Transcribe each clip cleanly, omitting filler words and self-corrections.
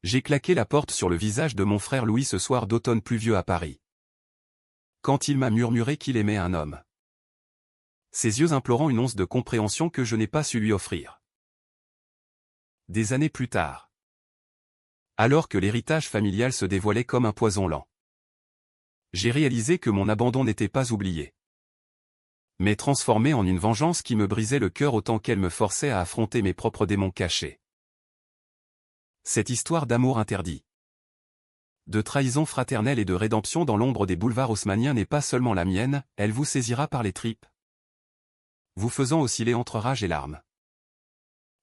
J'ai claqué la porte sur le visage de mon frère Louis ce soir d'automne pluvieux à Paris. Quand il m'a murmuré qu'il aimait un homme. Ses yeux implorant une once de compréhension que je n'ai pas su lui offrir. Des années plus tard. Alors que l'héritage familial se dévoilait comme un poison lent. J'ai réalisé que mon abandon n'était pas oublié. Mais transformé en une vengeance qui me brisait le cœur autant qu'elle me forçait à affronter mes propres démons cachés. Cette histoire d'amour interdit, de trahison fraternelle et de rédemption dans l'ombre des boulevards haussmanniens n'est pas seulement la mienne, elle vous saisira par les tripes, vous faisant osciller entre rage et larmes.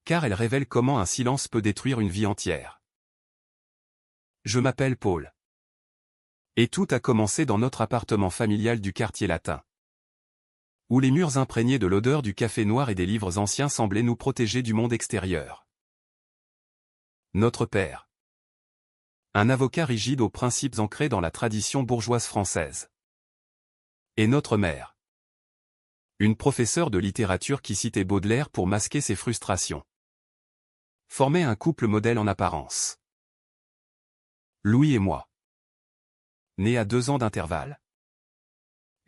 Car elle révèle comment un silence peut détruire une vie entière. Je m'appelle Paul. Et tout a commencé dans notre appartement familial du quartier latin, où les murs imprégnés de l'odeur du café noir et des livres anciens semblaient nous protéger du monde extérieur. Notre père. Un avocat rigide aux principes ancrés dans la tradition bourgeoise française. Et notre mère. Une professeure de littérature qui citait Baudelaire pour masquer ses frustrations. Formaient un couple modèle en apparence. Louis et moi. Nés à 2 ans d'intervalle.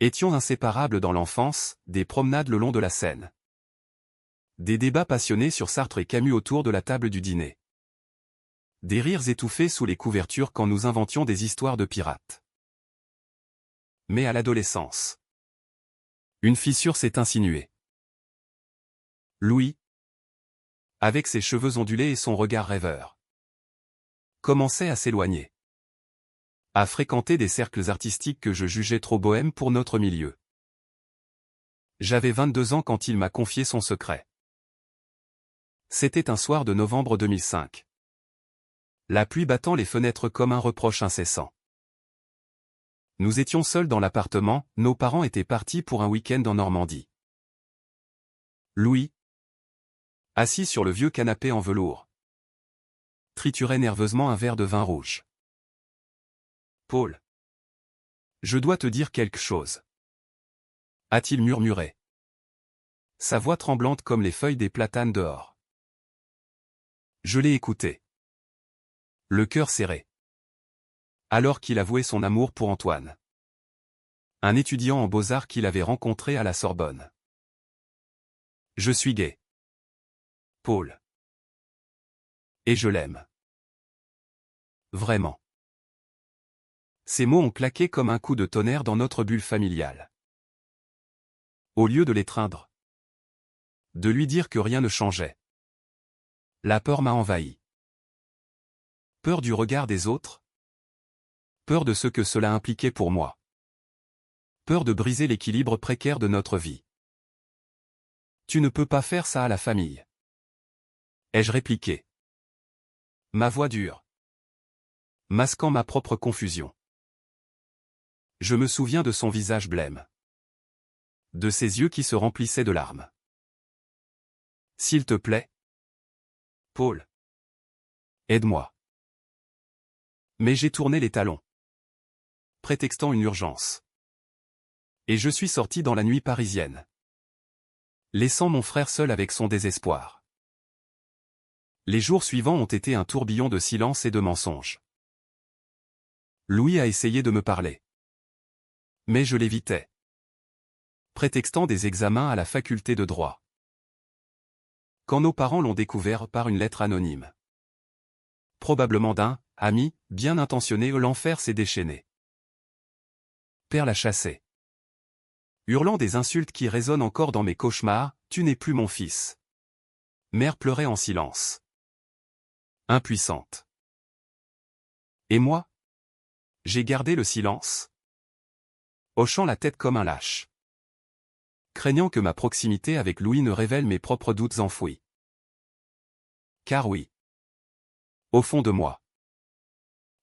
Étions inséparables dans l'enfance, des promenades le long de la Seine. Des débats passionnés sur Sartre et Camus autour de la table du dîner. Des rires étouffés sous les couvertures quand nous inventions des histoires de pirates. Mais à l'adolescence, une fissure s'est insinuée. Louis, avec ses cheveux ondulés et son regard rêveur, commençait à s'éloigner. À fréquenter des cercles artistiques que je jugeais trop bohèmes pour notre milieu. J'avais 22 ans quand il m'a confié son secret. C'était un soir de novembre 2005. La pluie battant les fenêtres comme un reproche incessant. Nous étions seuls dans l'appartement, nos parents étaient partis pour un week-end en Normandie. Louis, assis sur le vieux canapé en velours, triturait nerveusement un verre de vin rouge. Paul. Je dois te dire quelque chose. A-t-il murmuré. Sa voix tremblante comme les feuilles des platanes dehors. Je l'ai écouté. Le cœur serré. Alors qu'il avouait son amour pour Antoine. Un étudiant en beaux-arts qu'il avait rencontré à la Sorbonne. Je suis gay. Paul. Et je l'aime. Vraiment. Ces mots ont claqué comme un coup de tonnerre dans notre bulle familiale. Au lieu de l'étreindre, de lui dire que rien ne changeait, la peur m'a envahi. Peur du regard des autres. Peur de ce que cela impliquait pour moi. Peur de briser l'équilibre précaire de notre vie. Tu ne peux pas faire ça à la famille. Ai-je répliqué. Ma voix dure. Masquant ma propre confusion. Je me souviens de son visage blême. De ses yeux qui se remplissaient de larmes. S'il te plaît. Paul. Aide-moi. Mais j'ai tourné les talons. Prétextant une urgence. Et je suis sorti dans la nuit parisienne. Laissant mon frère seul avec son désespoir. Les jours suivants ont été un tourbillon de silence et de mensonges. Louis a essayé de me parler. Mais je l'évitais. Prétextant des examens à la faculté de droit. Quand nos parents l'ont découvert par une lettre anonyme. Probablement d'un ami, bien intentionné, l'enfer s'est déchaîné. Père l'a chassé. Hurlant des insultes qui résonnent encore dans mes cauchemars, tu n'es plus mon fils. Mère pleurait en silence. Impuissante. Et moi? J'ai gardé le silence. Hochant la tête comme un lâche. Craignant que ma proximité avec Louis ne révèle mes propres doutes enfouis. Car oui. Au fond de moi.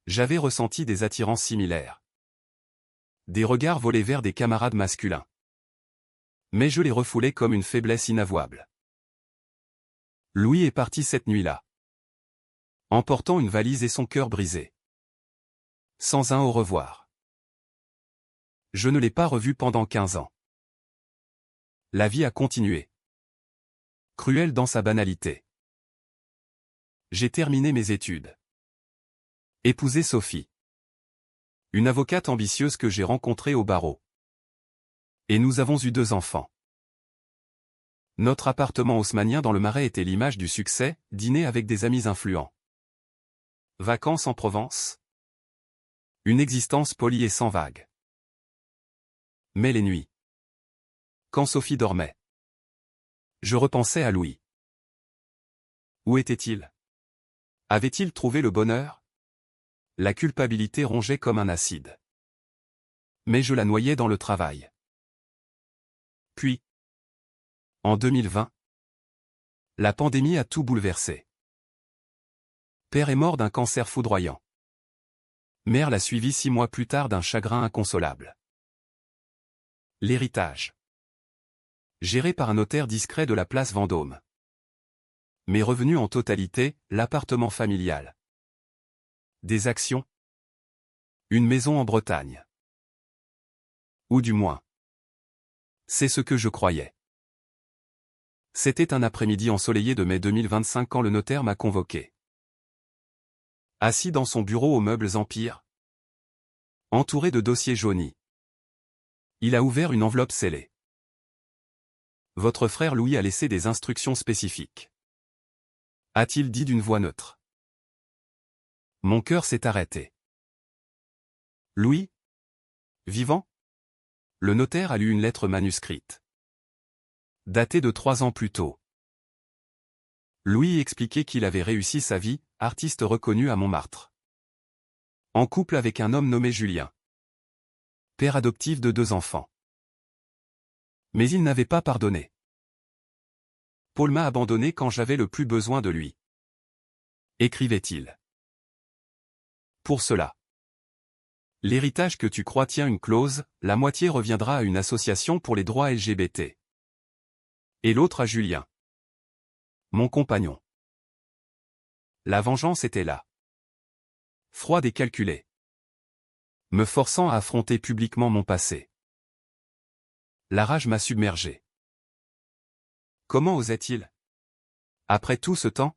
J'avais ressenti des attirances similaires. Des regards volés vers des camarades masculins. Mais je les refoulais comme une faiblesse inavouable. Louis est parti cette nuit-là. Emportant une valise et son cœur brisé. Sans un au revoir. Je ne l'ai pas revu pendant 15 ans. La vie a continué. Cruelle dans sa banalité. J'ai terminé mes études. Épouser Sophie. Une avocate ambitieuse que j'ai rencontrée au barreau. Et nous avons eu 2 enfants. Notre appartement haussmannien dans le Marais était l'image du succès, dîner avec des amis influents. Vacances en Provence. Une existence polie et sans vagues. Mais les nuits. Quand Sophie dormait. Je repensais à Louis. Où était-il? Avait-il trouvé le bonheur? La culpabilité rongeait comme un acide. Mais je la noyais dans le travail. Puis, en 2020, la pandémie a tout bouleversé. Père est mort d'un cancer foudroyant. Mère l'a suivi 6 mois plus tard d'un chagrin inconsolable. L'héritage. Géré par un notaire discret de la place Vendôme. Mes revenus en totalité, l'appartement familial. Des actions. Une maison en Bretagne. Ou du moins. C'est ce que je croyais. C'était un après-midi ensoleillé de mai 2025 quand le notaire m'a convoqué. Assis dans son bureau aux meubles Empire. Entouré de dossiers jaunis. Il a ouvert une enveloppe scellée. Votre frère Louis a laissé des instructions spécifiques. A-t-il dit d'une voix neutre. Mon cœur s'est arrêté. Louis? Vivant? Le notaire a lu une lettre manuscrite. Datée de 3 ans plus tôt. Louis expliquait qu'il avait réussi sa vie, artiste reconnu à Montmartre. En couple avec un homme nommé Julien. Père adoptif de 2 enfants. Mais il n'avait pas pardonné. Paul m'a abandonné quand j'avais le plus besoin de lui. Écrivait-il. Pour cela. L'héritage que tu crois tient une clause, la moitié reviendra à une association pour les droits LGBT. Et l'autre à Julien. Mon compagnon. La vengeance était là. Froide et calculée. Me forçant à affronter publiquement mon passé. La rage m'a submergé. Comment osait-il? Après tout ce temps?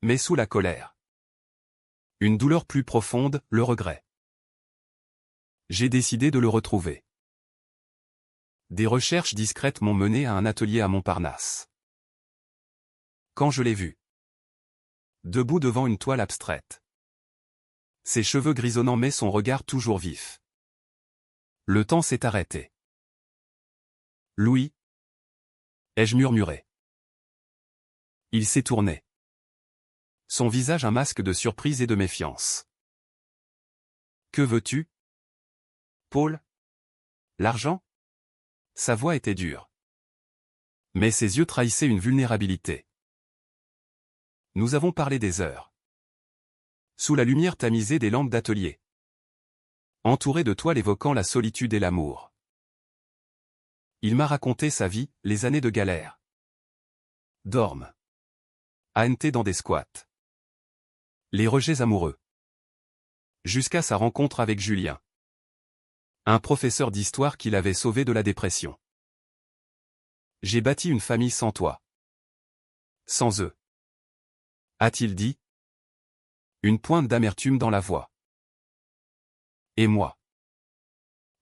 Mais sous la colère. Une douleur plus profonde, le regret. J'ai décidé de le retrouver. Des recherches discrètes m'ont mené à un atelier à Montparnasse. Quand je l'ai vu. Debout devant une toile abstraite. Ses cheveux grisonnants mais son regard toujours vif. Le temps s'est arrêté. Louis? Ai-je murmuré. Il s'est tourné. Son visage un masque de surprise et de méfiance. Que veux-tu? Paul? L'argent? Sa voix était dure. Mais ses yeux trahissaient une vulnérabilité. Nous avons parlé des heures. Sous la lumière tamisée des lampes d'atelier. Entouré de toiles évoquant la solitude et l'amour. Il m'a raconté sa vie, les années de galère. Dorme. ANT dans des squats. Les rejets amoureux. Jusqu'à sa rencontre avec Julien. Un professeur d'histoire qui l'avait sauvé de la dépression. J'ai bâti une famille sans toi. Sans eux. A-t-il dit? Une pointe d'amertume dans la voix. Et moi?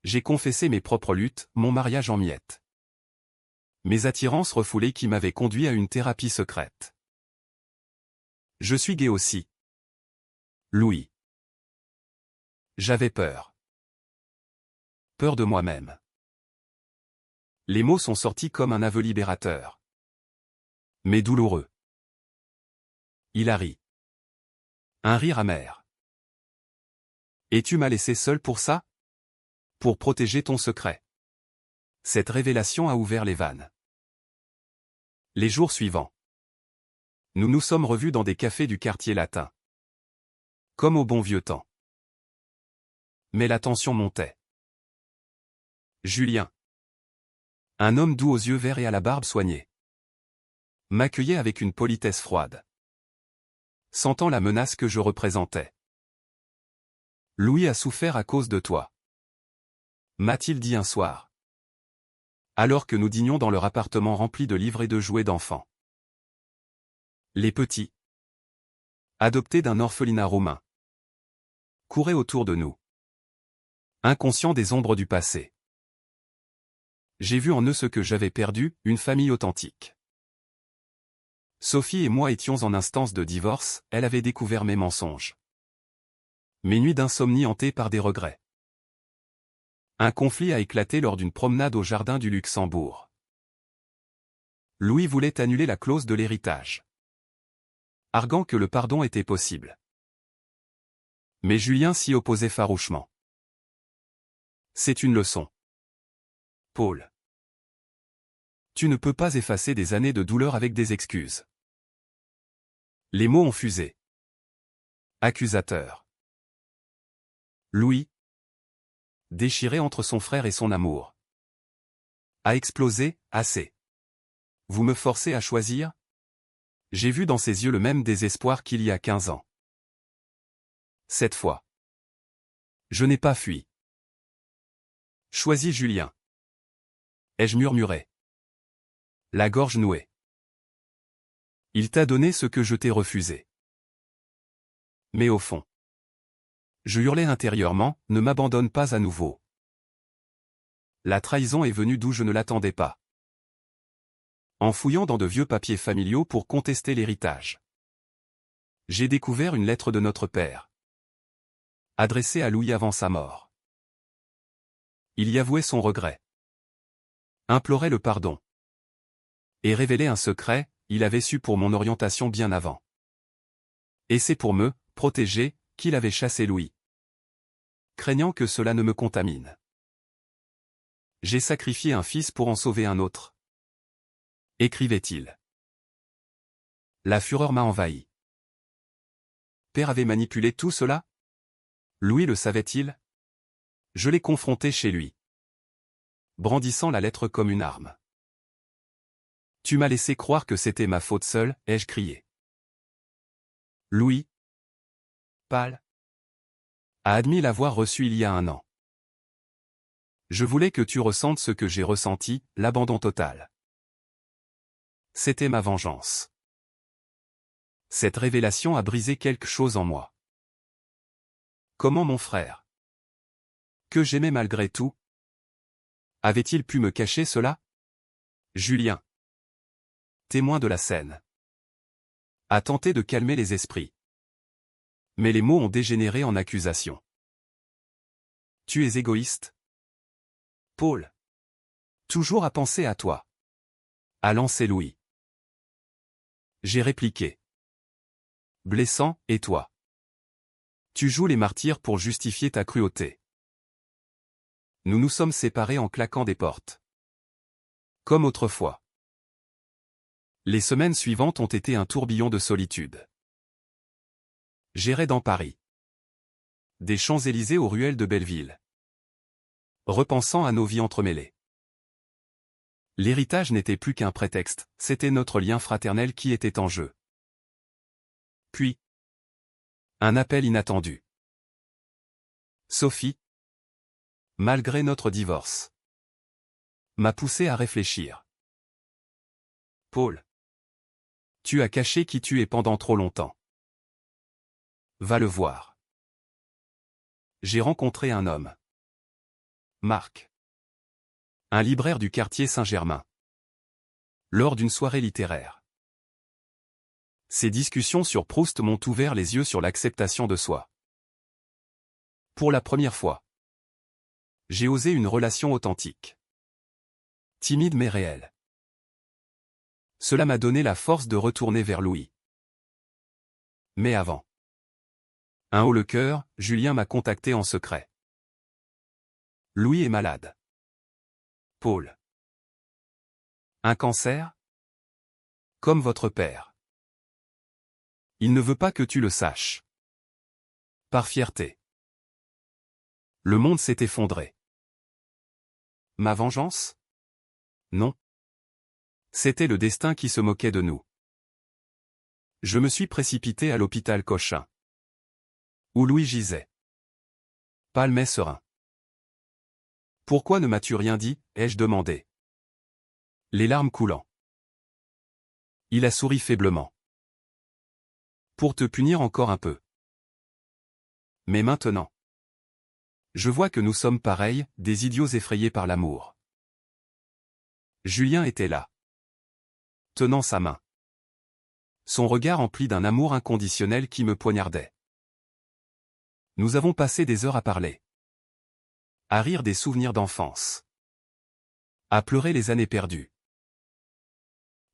J'ai confessé mes propres luttes, mon mariage en miettes. Mes attirances refoulées qui m'avaient conduit à une thérapie secrète. Je suis gay aussi. Louis. J'avais peur. Peur de moi-même. Les mots sont sortis comme un aveu libérateur. Mais douloureux. Il a ri. Un rire amer. Et tu m'as laissé seul pour ça? Pour protéger ton secret. Cette révélation a ouvert les vannes. Les jours suivants. Nous nous sommes revus dans des cafés du quartier latin. Comme au bon vieux temps. Mais la tension montait. Julien. Un homme doux aux yeux verts et à la barbe soignée. M'accueillait avec une politesse froide. Sentant la menace que je représentais. Louis a souffert à cause de toi. M'a-t-il dit un soir. Alors que nous dînions dans leur appartement rempli de livres et de jouets d'enfants. Les petits. Adoptés d'un orphelinat roumain. couraient autour de nous. Inconscient des ombres du passé. J'ai vu en eux ce que j'avais perdu, une famille authentique. Sophie et moi étions en instance de divorce, elle avait découvert mes mensonges. Mes nuits d'insomnie hantées par des regrets. Un conflit a éclaté lors d'une promenade au jardin du Luxembourg. Louis voulait annuler la clause de l'héritage, arguant que le pardon était possible. Mais Julien s'y opposait farouchement. C'est une leçon. Paul. Tu ne peux pas effacer des années de douleur avec des excuses. Les mots ont fusé. Accusateur. Louis, déchiré entre son frère et son amour, a explosé. Assez. Vous me forcez à choisir? J'ai vu dans ses yeux le même désespoir qu'il y a 15 ans. Cette fois, je n'ai pas fui. Choisis Julien. Ai-je murmuré, la gorge nouée. Il t'a donné ce que je t'ai refusé. Mais au fond, je hurlais intérieurement, ne m'abandonne pas à nouveau. La trahison est venue d'où je ne l'attendais pas. En fouillant dans de vieux papiers familiaux pour contester l'héritage, j'ai découvert une lettre de notre père, adressée à Louis avant sa mort. Il y avouait son regret, implorait le pardon, et révélait un secret, il avait su pour mon orientation bien avant. Et c'est pour me protéger qu'il avait chassé Louis, craignant que cela ne me contamine. J'ai sacrifié un fils pour en sauver un autre, écrivait-il. La fureur m'a envahi. Père avait manipulé tout cela? Louis le savait-il? Je l'ai confronté chez lui, brandissant la lettre comme une arme. Tu m'as laissé croire que c'était ma faute seule, ai-je crié. Louis, pâle, a admis l'avoir reçu il y a 1 an. Je voulais que tu ressentes ce que j'ai ressenti, l'abandon total. C'était ma vengeance. Cette révélation a brisé quelque chose en moi. Comment mon frère, que j'aimais malgré tout, avait-il pu me cacher cela? Julien, témoin de la scène, a tenté de calmer les esprits. Mais les mots ont dégénéré en accusations. Tu es égoïste, Paul. Toujours à penser à toi, a lancé Louis. J'ai répliqué. Blessant, et toi? Tu joues les martyrs pour justifier ta cruauté. Nous nous sommes séparés en claquant des portes. Comme autrefois. Les semaines suivantes ont été un tourbillon de solitude. J'errais dans Paris. Des Champs-Élysées aux ruelles de Belleville. Repensant à nos vies entremêlées. L'héritage n'était plus qu'un prétexte, c'était notre lien fraternel qui était en jeu. Puis, un appel inattendu. Sophie, malgré notre divorce, m'a poussé à réfléchir. Paul, tu as caché qui tu es pendant trop longtemps. Va le voir. J'ai rencontré un homme. Marc. Un libraire du quartier Saint-Germain. Lors d'une soirée littéraire. Ces discussions sur Proust m'ont ouvert les yeux sur l'acceptation de soi. Pour la première fois, j'ai osé une relation authentique. Timide mais réelle. Cela m'a donné la force de retourner vers Louis. Mais avant. Un haut le cœur, Julien m'a contacté en secret. Louis est malade. Paul. Un cancer? Comme votre père. Il ne veut pas que tu le saches. Par fierté. Le monde s'est effondré. Ma vengeance? Non. C'était le destin qui se moquait de nous. Je me suis précipité à l'hôpital Cochin, où Louis gisait. Pâle mais serein. Pourquoi ne m'as-tu rien dit, ai-je demandé. Les larmes coulant. Il a souri faiblement. Pour te punir encore un peu. Mais maintenant, je vois que nous sommes pareils, des idiots effrayés par l'amour. Julien était là, tenant sa main. Son regard empli d'un amour inconditionnel qui me poignardait. Nous avons passé des heures à parler. À rire des souvenirs d'enfance. À pleurer les années perdues.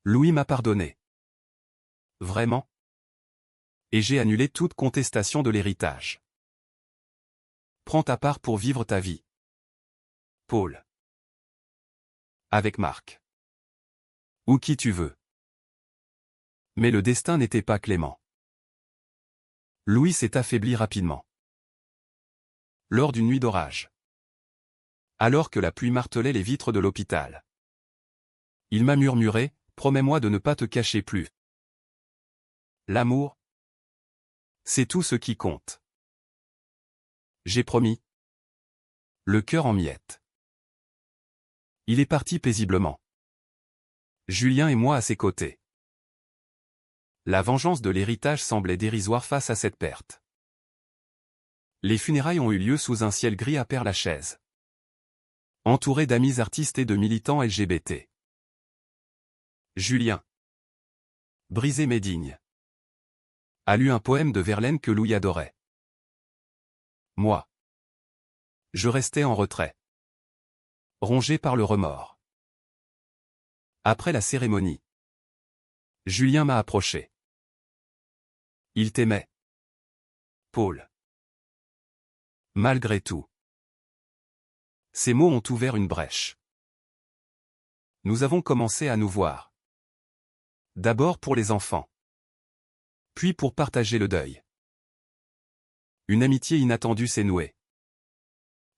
Louis m'a pardonné. Vraiment. Et j'ai annulé toute contestation de l'héritage. Prends ta part pour vivre ta vie. Paul. Avec Marc. Ou qui tu veux. Mais le destin n'était pas clément. Louis s'est affaibli rapidement. Lors d'une nuit d'orage. Alors que la pluie martelait les vitres de l'hôpital. Il m'a murmuré, « Promets-moi de ne pas te cacher plus. » L'amour, c'est tout ce qui compte. J'ai promis. Le cœur en miettes. Il est parti paisiblement. Julien et moi à ses côtés. La vengeance de l'héritage semblait dérisoire face à cette perte. Les funérailles ont eu lieu sous un ciel gris à Père-Lachaise. Entouré d'amis artistes et de militants LGBT. Julien, brisé mais digne, a lu un poème de Verlaine que Louis adorait. Moi, je restais en retrait, rongé par le remords. Après la cérémonie, Julien m'a approché. Il t'aimait, Paul. Malgré tout. Ces mots ont ouvert une brèche. Nous avons commencé à nous voir. D'abord pour les enfants. Puis pour partager le deuil. Une amitié inattendue s'est nouée.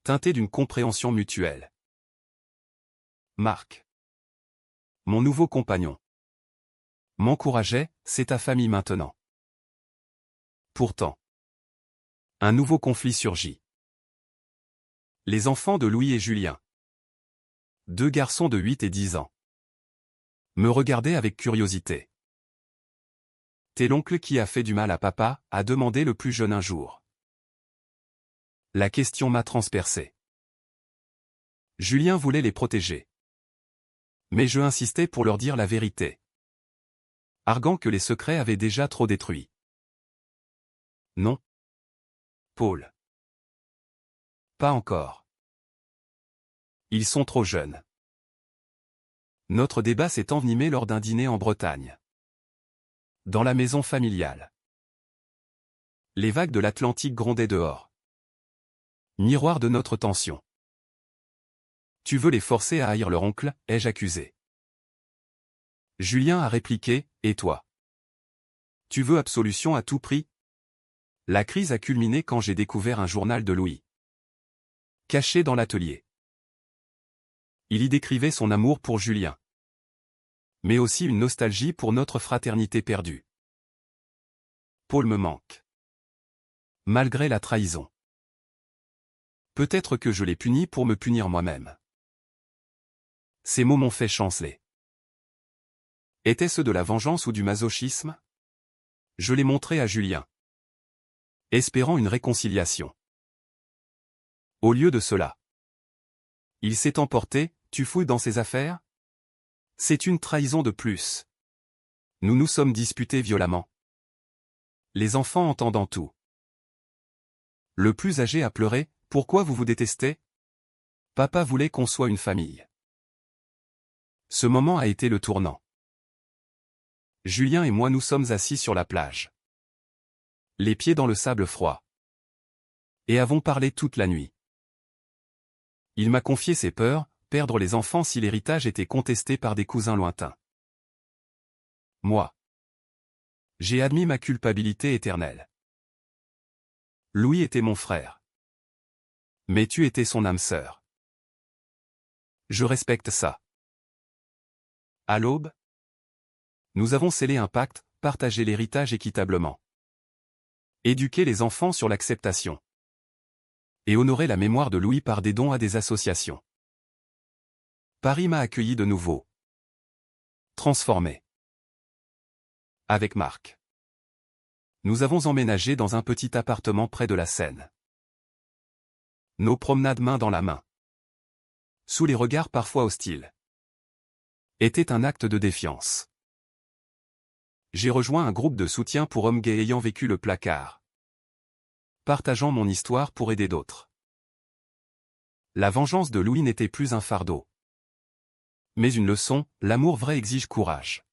Teintée d'une compréhension mutuelle. Marc, mon nouveau compagnon, m'encourageait, c'est ta famille maintenant. Pourtant, un nouveau conflit surgit. Les enfants de Louis et Julien, 2 garçons de 8 et 10 ans, me regardaient avec curiosité. T'es l'oncle qui a fait du mal à papa, a demandé le plus jeune un jour. La question m'a transpercé. Julien voulait les protéger. Mais je insistais pour leur dire la vérité, arguant que les secrets avaient déjà trop détruit. Non. Paul. Pas encore. Ils sont trop jeunes. Notre débat s'est envenimé lors d'un dîner en Bretagne. Dans la maison familiale. Les vagues de l'Atlantique grondaient dehors. Miroir de notre tension. Tu veux les forcer à haïr leur oncle, ai-je accusé. Julien a répliqué, et toi? Tu veux absolution à tout prix? La crise a culminé quand j'ai découvert un journal de Louis. Caché dans l'atelier. Il y décrivait son amour pour Julien. Mais aussi une nostalgie pour notre fraternité perdue. Paul me manque. Malgré la trahison. Peut-être que je l'ai puni pour me punir moi-même. Ces mots m'ont fait chanceler. Étaient-ce de la vengeance ou du masochisme? Je l'ai montré à Julien, espérant une réconciliation. Au lieu de cela, il s'est emporté, tu fouilles dans ses affaires? C'est une trahison de plus. Nous nous sommes disputés violemment. Les enfants entendant tout. Le plus âgé a pleuré, pourquoi vous vous détestez? Papa voulait qu'on soit une famille. Ce moment a été le tournant. Julien et moi nous sommes assis sur la plage. Les pieds dans le sable froid. Et avons parlé toute la nuit. Il m'a confié ses peurs, perdre les enfants si l'héritage était contesté par des cousins lointains. Moi, j'ai admis ma culpabilité éternelle. Louis était mon frère. Mais tu étais son âme sœur. Je respecte ça. À l'aube, nous avons scellé un pacte, partager l'héritage équitablement. Éduquer les enfants sur l'acceptation. Et honorer la mémoire de Louis par des dons à des associations. Paris m'a accueilli de nouveau. Transformé. Avec Marc. Nous avons emménagé dans un petit appartement près de la Seine. Nos promenades main dans la main, sous les regards parfois hostiles, étaient un acte de défiance. J'ai rejoint un groupe de soutien pour hommes gays ayant vécu le placard, partageant mon histoire pour aider d'autres. La vengeance de Louis n'était plus un fardeau, mais une leçon. L'amour vrai exige courage.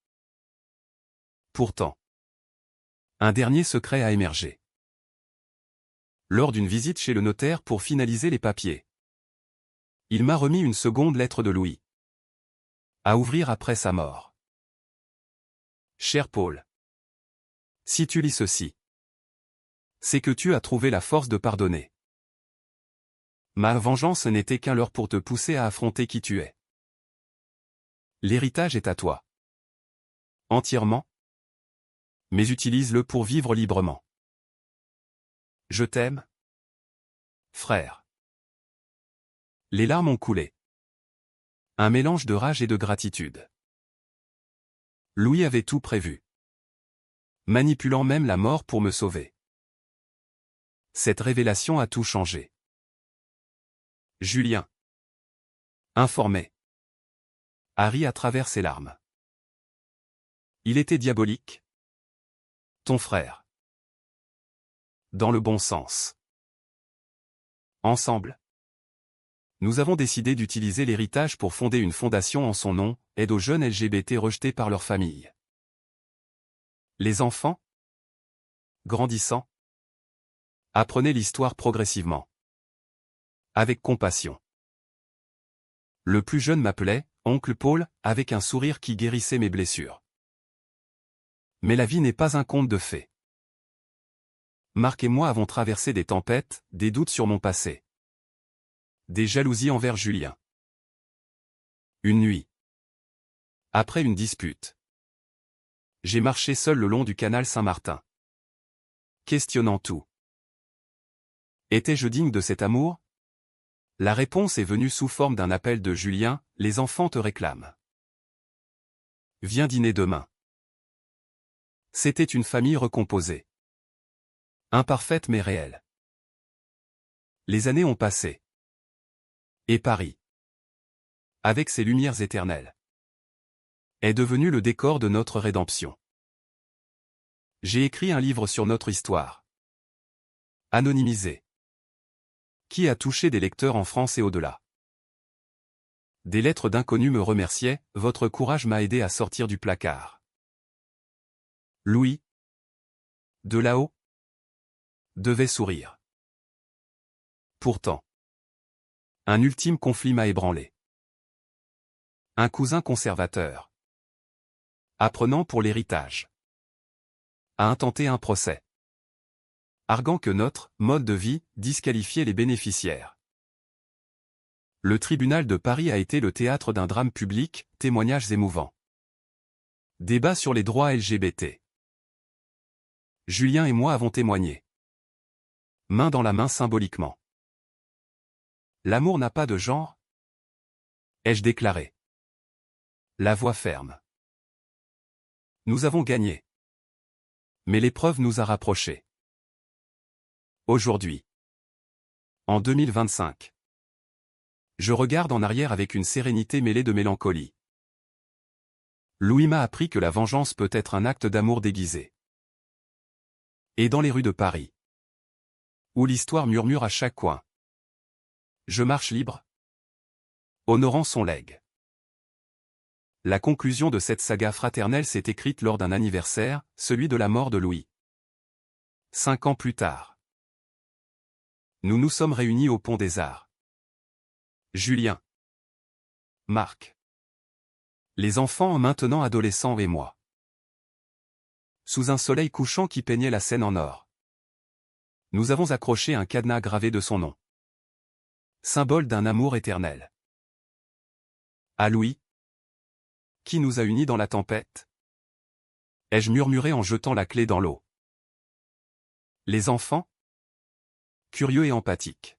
Pourtant, un dernier secret a émergé. Lors d'une visite chez le notaire pour finaliser les papiers, il m'a remis une seconde lettre de Louis, à ouvrir après sa mort. Cher Paul, si tu lis ceci, c'est que tu as trouvé la force de pardonner. Ma vengeance n'était qu'un leurre pour te pousser à affronter qui tu es. L'héritage est à toi. Entièrement. Mais utilise-le pour vivre librement. Je t'aime, frère. Les larmes ont coulé. Un mélange de rage et de gratitude. Louis avait tout prévu, manipulant même la mort pour me sauver. Cette révélation a tout changé. Julien, informé, a ri à travers ses larmes. Il était diabolique, ton frère. Dans le bon sens. Ensemble, nous avons décidé d'utiliser l'héritage pour fonder une fondation en son nom, aide aux jeunes LGBT rejetés par leur famille. Les enfants, grandissant, apprenaient l'histoire progressivement, avec compassion. Le plus jeune m'appelait « Oncle Paul » avec un sourire qui guérissait mes blessures. Mais la vie n'est pas un conte de fées. Marc et moi avons traversé des tempêtes, des doutes sur mon passé. Des jalousies envers Julien. Une nuit, après une dispute, j'ai marché seul le long du canal Saint-Martin, questionnant tout. Étais-je digne de cet amour? La réponse est venue sous forme d'un appel de Julien, les enfants te réclament. Viens dîner demain. C'était une famille recomposée. Imparfaite mais réelle. Les années ont passé. Et Paris, avec ses lumières éternelles, est devenu le décor de notre rédemption. J'ai écrit un livre sur notre histoire. Anonymisé. Qui a touché des lecteurs en France et au-delà. Des lettres d'inconnus me remerciaient, votre courage m'a aidé à sortir du placard. Louis, de là-haut, devait sourire. Pourtant, un ultime conflit m'a ébranlé. Un cousin conservateur, apprenant pour l'héritage, a intenté un procès, arguant que notre mode de vie disqualifiait les bénéficiaires. Le tribunal de Paris a été le théâtre d'un drame public, témoignages émouvants. Débat sur les droits LGBT. Julien et moi avons témoigné. Main dans la main symboliquement. L'amour n'a pas de genre, ai-je déclaré. La voix ferme. Nous avons gagné. Mais l'épreuve nous a rapprochés. Aujourd'hui, en 2025, je regarde en arrière avec une sérénité mêlée de mélancolie. Louis m'a appris que la vengeance peut être un acte d'amour déguisé. Et dans les rues de Paris, où l'histoire murmure à chaque coin, je marche libre, honorant son legs. La conclusion de cette saga fraternelle s'est écrite lors d'un anniversaire, celui de la mort de Louis. 5 ans plus tard, nous nous sommes réunis au Pont des Arts. Julien, Marc, les enfants maintenant adolescents et moi. Sous un soleil couchant qui peignait la Seine en or, nous avons accroché un cadenas gravé de son nom. Symbole d'un amour éternel. À Louis, qui nous a unis dans la tempête? Ai-je murmuré en jetant la clé dans l'eau. Les enfants, curieux et empathiques,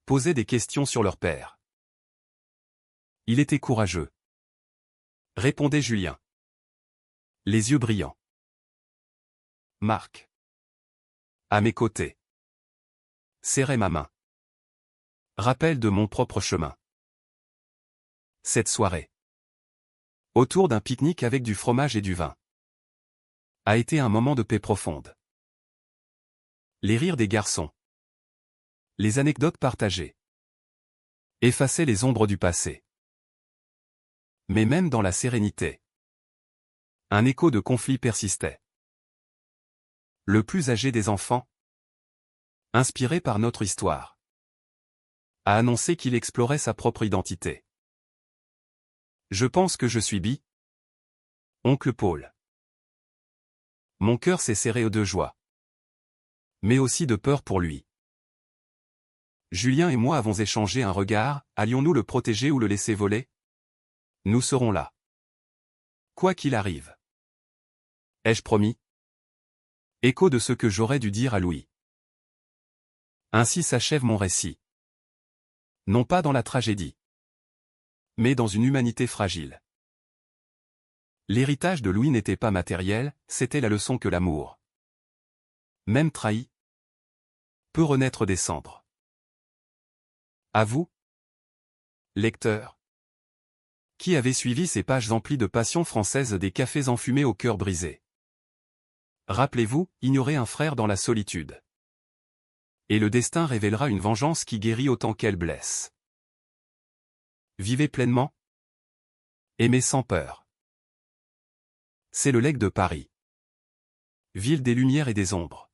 posaient des questions sur leur père. Il était courageux, répondait Julien, les yeux brillants. Marc, à mes côtés, serrait ma main. Rappel de mon propre chemin. Cette soirée, autour d'un pique-nique avec du fromage et du vin, a été un moment de paix profonde. Les rires des garçons, les anecdotes partagées, effaçaient les ombres du passé. Mais même dans la sérénité, un écho de conflit persistait. Le plus âgé des enfants, inspiré par notre histoire, a annoncé qu'il explorait sa propre identité. Je pense que je suis bi, oncle Paul. Mon cœur s'est serré de joie, mais aussi de peur pour lui. Julien et moi avons échangé un regard, allions-nous le protéger ou le laisser voler? Nous serons là. Quoi qu'il arrive. Ai-je promis? Écho de ce que j'aurais dû dire à Louis. Ainsi s'achève mon récit. Non pas dans la tragédie, mais dans une humanité fragile. L'héritage de Louis n'était pas matériel, c'était la leçon que l'amour, même trahi, peut renaître des cendres. À vous, lecteurs, qui avez suivi ces pages emplies de passion française des cafés enfumés au cœur brisé. Rappelez-vous, ignorer un frère dans la solitude. Et le destin révélera une vengeance qui guérit autant qu'elle blesse. Vivez pleinement. Aimez sans peur. C'est le legs de Paris. Ville des lumières et des ombres.